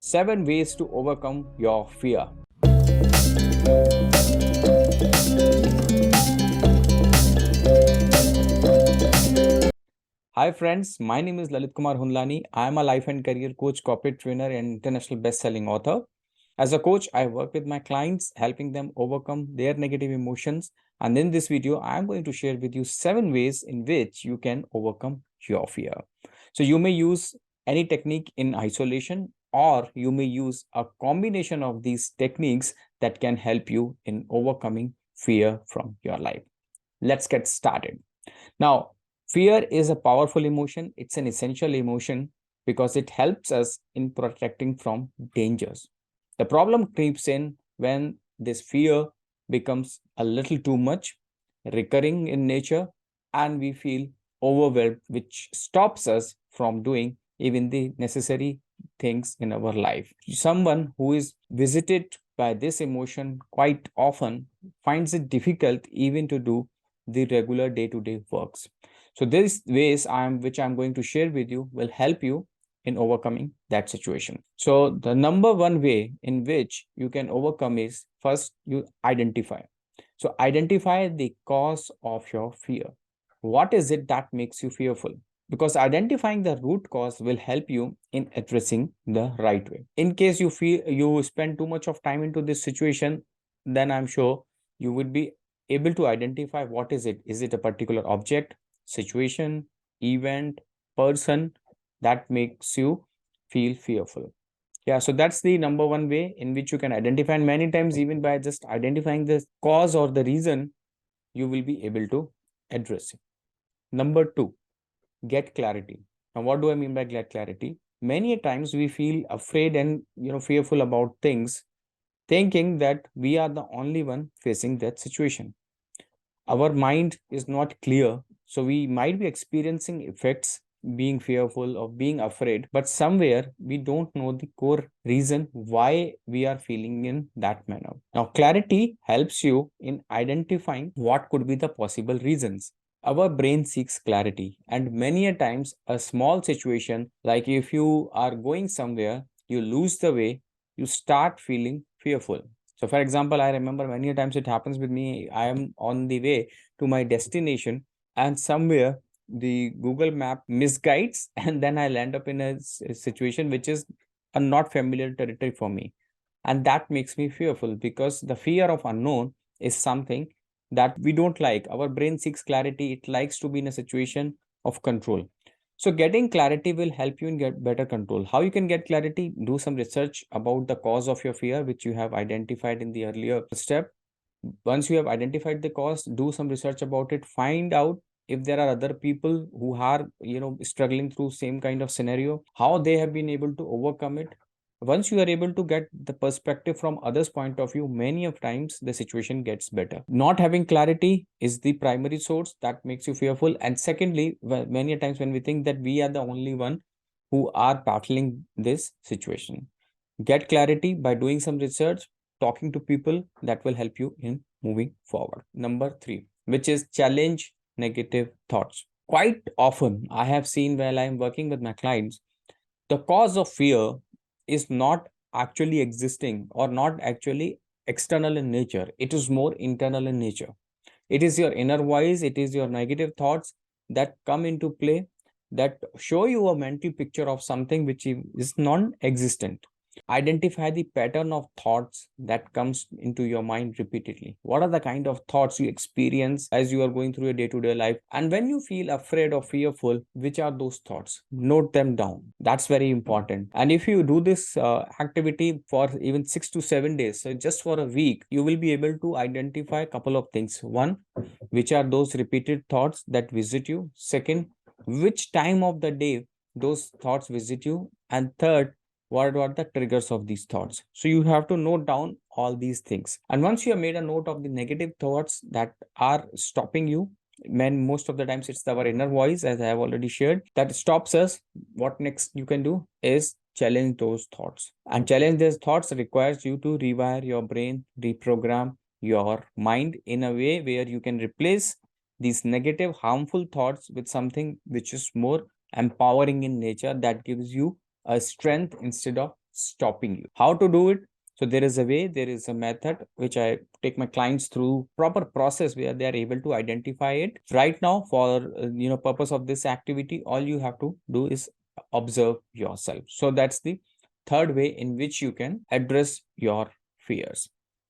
7 ways to overcome your fear. Hi friends, my name is Lalit Kumar Hunlani. I am a life and career coach, corporate trainer, and international best-selling author. As a coach, I work with my clients, helping them overcome their negative emotions. And in this video, I am going to share with you 7 ways in which you can overcome your fear. So you may use any technique in isolation, or you may use a combination of these techniques that can help you in overcoming fear from your life. Let's get started. Now, fear is a powerful emotion. It's an essential emotion because it helps us in protecting from dangers. The problem creeps in when this fear becomes a little too much, recurring in nature, and we feel overwhelmed, which stops us from doing even the necessary things in our life. Someone who is visited by this emotion quite often finds it difficult even to do the regular day-to-day works. So these ways which I'm going to share with you will help you in overcoming that situation. So the number one way in which you can overcome is first you identify. So identify the cause of your fear. What is it that makes you fearful? Because identifying the root cause will help you in addressing the right way. In case you feel you spend too much of time into this situation, then I'm sure you would be able to identify what is it. Is it a particular object, situation, event, person that makes you feel fearful? Yeah, so that's the number one way in which you can identify. And many times, even by just identifying the cause or the reason, you will be able to address it. Number two, get clarity. Now, what do I mean by get clarity? Many times we feel afraid and fearful about things, thinking that we are the only one facing that situation. Our mind is not clear, so we might be experiencing effects, being fearful or being afraid, but somewhere we don't know the core reason why we are feeling in that manner. Now clarity helps you in identifying what could be the possible reasons. Our brain seeks clarity, and many a times a small situation, like if you are going somewhere, you lose the way, you start feeling fearful. So, for example, I remember many times it happens with me. I am on the way to my destination, and somewhere the Google map misguides, and then I land up in a situation which is a not familiar territory for me. And that makes me fearful because the fear of unknown is something that we don't like. Our brain seeks clarity, it likes to be in a situation of control. So getting clarity will help you in get better control. How you can get clarity? Do some research about the cause of your fear, which you have identified in the earlier step. Once you have identified the cause, do some research about it. Find out if there are other people who are struggling through same kind of scenario, how they have been able to overcome it. Once you are able to get the perspective from others point of view, many of times the situation gets better. Not having clarity is the primary source that makes you fearful. And secondly, many times when we think that we are the only one who are battling this situation, get clarity by doing some research, talking to people, that will help you in moving forward. Number three, which is challenge negative thoughts. Quite often I have seen while I'm working with my clients, the cause of fear is not actually existing or not actually external in nature. It is more internal in nature. It is your inner voice, it is your negative thoughts that come into play, that show you a mental picture of something which is non-existent. Identify the pattern of thoughts that comes into your mind repeatedly. What are the kind of thoughts you experience as you are going through your day-to-day life? And when you feel afraid or fearful, which are those thoughts? Note them down. That's very important. And if you do this activity for even 6 to 7 days, so just for a week, you will be able to identify a couple of things. One, which are those repeated thoughts that visit you? Second, which time of the day those thoughts visit you? And third, what are the triggers of these thoughts? So you have to note down all these things. And once you have made a note of the negative thoughts that are stopping you, most of the times it's our inner voice, as I have already shared, that stops us. What next you can do is challenge those thoughts. And challenge those thoughts requires you to rewire your brain, reprogram your mind in a way where you can replace these negative, harmful thoughts with something which is more empowering in nature, that gives you a strength instead of stopping you. How to do it? So there is a way, there is a method which I take my clients through proper process where they are able to identify it. Right now, for purpose of this activity, all you have to do is observe yourself. So that's the third way in which you can address your fears.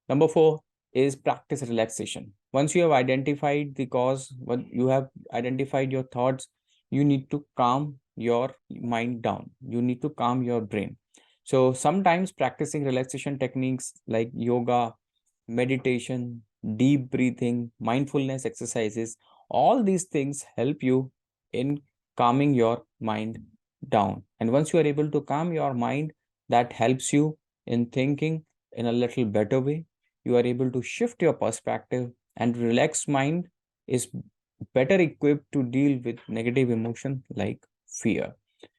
Number 4 is practice relaxation. Once you have identified the cause, when you have identified your thoughts, you need to calm your mind down. You need to calm your brain. So sometimes practicing relaxation techniques like yoga, meditation, deep breathing, mindfulness exercises, all these things help you in calming your mind down. And once you are able to calm your mind, that helps you in thinking in a little better way. You are able to shift your perspective, and relaxed mind is better equipped to deal with negative emotion like fear.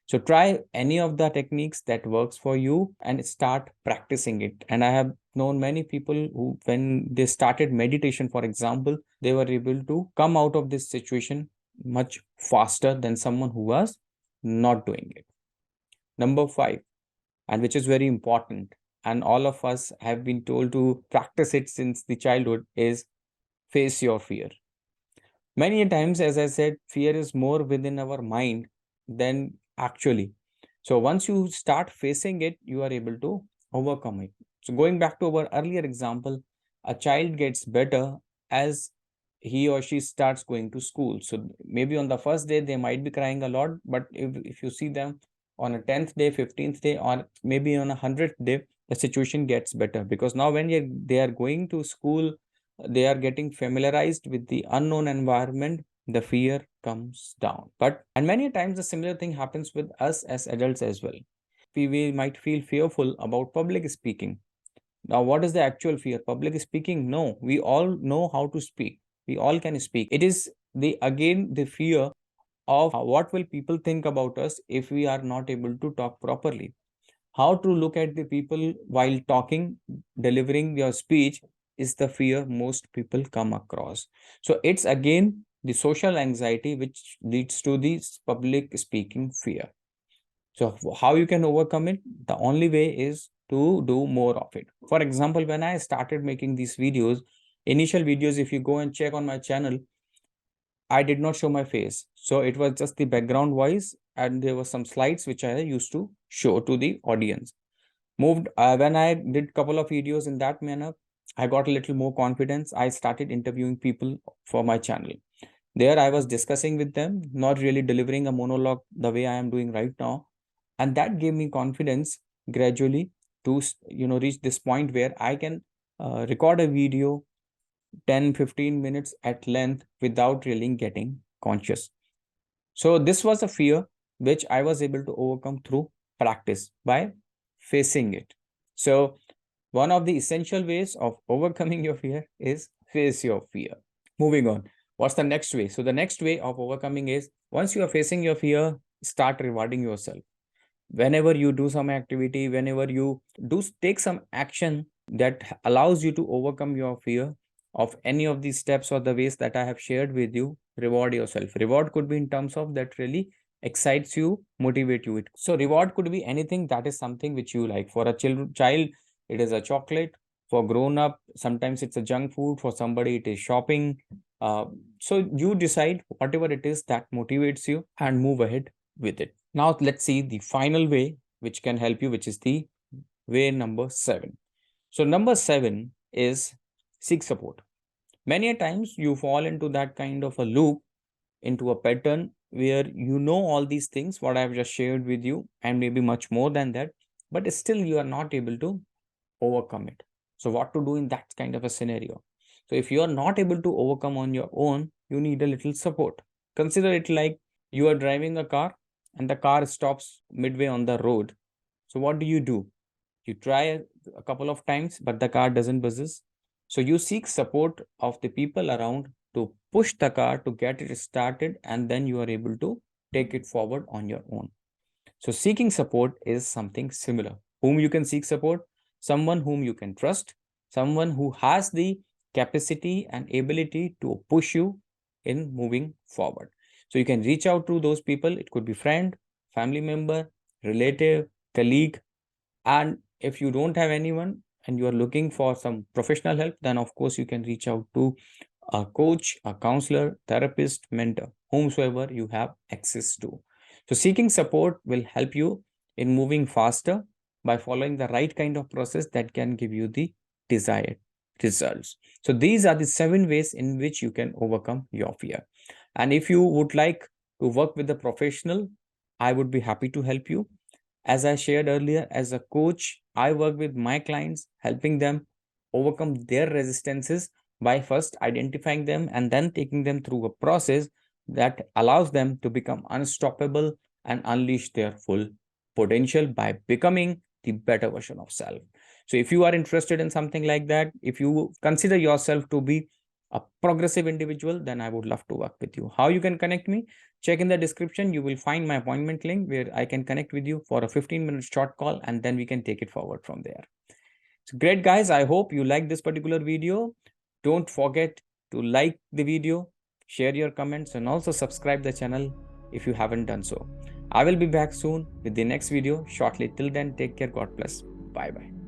So try any of the techniques that works for you and start practicing it. And I have known many people who, when they started meditation, for example, they were able to come out of this situation much faster than someone who was not doing it. Number 5, and which is very important, and all of us have been told to practice it since the childhood, is face your fear. Many times, as I said, fear is more within our mind than actually. So once you start facing it, you are able to overcome it. So going back to our earlier example, a child gets better as he or she starts going to school. So maybe on the first day, they might be crying a lot, but if you see them on a 10th day, 15th day, or maybe on a 100th day, the situation gets better, because now when they are going to school, they are getting familiarized with the unknown environment, the fear comes down. And many times the similar thing happens with us as adults as well. We might feel fearful about public speaking. Now, what is the actual fear? Public speaking? No, we all know how to speak. We all can speak. It is the fear of what will people think about us if we are not able to talk properly. How to look at the people while talking, delivering your speech, is the fear most people come across. So it's again the social anxiety which leads to this public speaking fear. So how you can overcome it? The only way is to do more of it. For example, when I started making these videos, initial videos, if you go and check on my channel, I did not show my face. So it was just the background voice, and there were some slides which I used to show to the audience. When I did couple of videos in that manner, I got a little more confidence. I started interviewing people for my channel. There I was discussing with them, not really delivering a monologue the way I am doing right now. And that gave me confidence gradually to reach this point where I can record a video 10-15 minutes at length without really getting conscious. So this was a fear which I was able to overcome through practice by facing it. So one of the essential ways of overcoming your fear is face your fear. Moving on. What's the next way? So the next way of overcoming is, once you are facing your fear, start rewarding yourself. Whenever you do some activity, whenever you do take some action that allows you to overcome your fear of any of these steps or the ways that I have shared with you, reward yourself. Reward could be in terms of that really excites you, motivate you. So reward could be anything that is something which you like. For a child, it is a chocolate. For grown up, sometimes it's a junk food. For somebody, it is shopping. So you decide whatever it is that motivates you and move ahead with it. Now let's see the final way which can help you, which is the way number 7. So number 7 is seek support. Many a times you fall into that kind of a loop, into a pattern where you know all these things, what I've just shared with you, and maybe much more than that, but still you are not able to overcome it. So what to do in that kind of a scenario? So if you are not able to overcome on your own, you need a little support. Consider it like you are driving a car and the car stops midway on the road. So what do? You try a couple of times, but the car doesn't buzzes. So you seek support of the people around to push the car to get it started, and then you are able to take it forward on your own. So seeking support is something similar. Whom you can seek support? Someone whom you can trust, someone who has the capacity and ability to push you in moving forward. So you can reach out to those people. It could be friend, family member, relative, colleague, And if you don't have anyone and you are looking for some professional help, then of course you can reach out to a coach, a counselor, therapist, mentor, whomsoever you have access to. So seeking support will help you in moving faster by following the right kind of process that can give you the desired results. So these are the 7 ways in which you can overcome your fear. And if you would like to work with a professional, I would be happy to help you. As I shared earlier, as a coach, I work with my clients, helping them overcome their resistances by first identifying them and then taking them through a process that allows them to become unstoppable and unleash their full potential by becoming the better version of self. So if you are interested in something like that, if you consider yourself to be a progressive individual, then I would love to work with you. How you can connect me? Check in the description. You will find my appointment link where I can connect with you for a 15-minute short call, and then we can take it forward from there. So great, guys. I hope you like this particular video. Don't forget to like the video, share your comments, and also subscribe the channel if you haven't done so. I will be back soon with the next video shortly. Till then, take care. God bless. Bye-bye.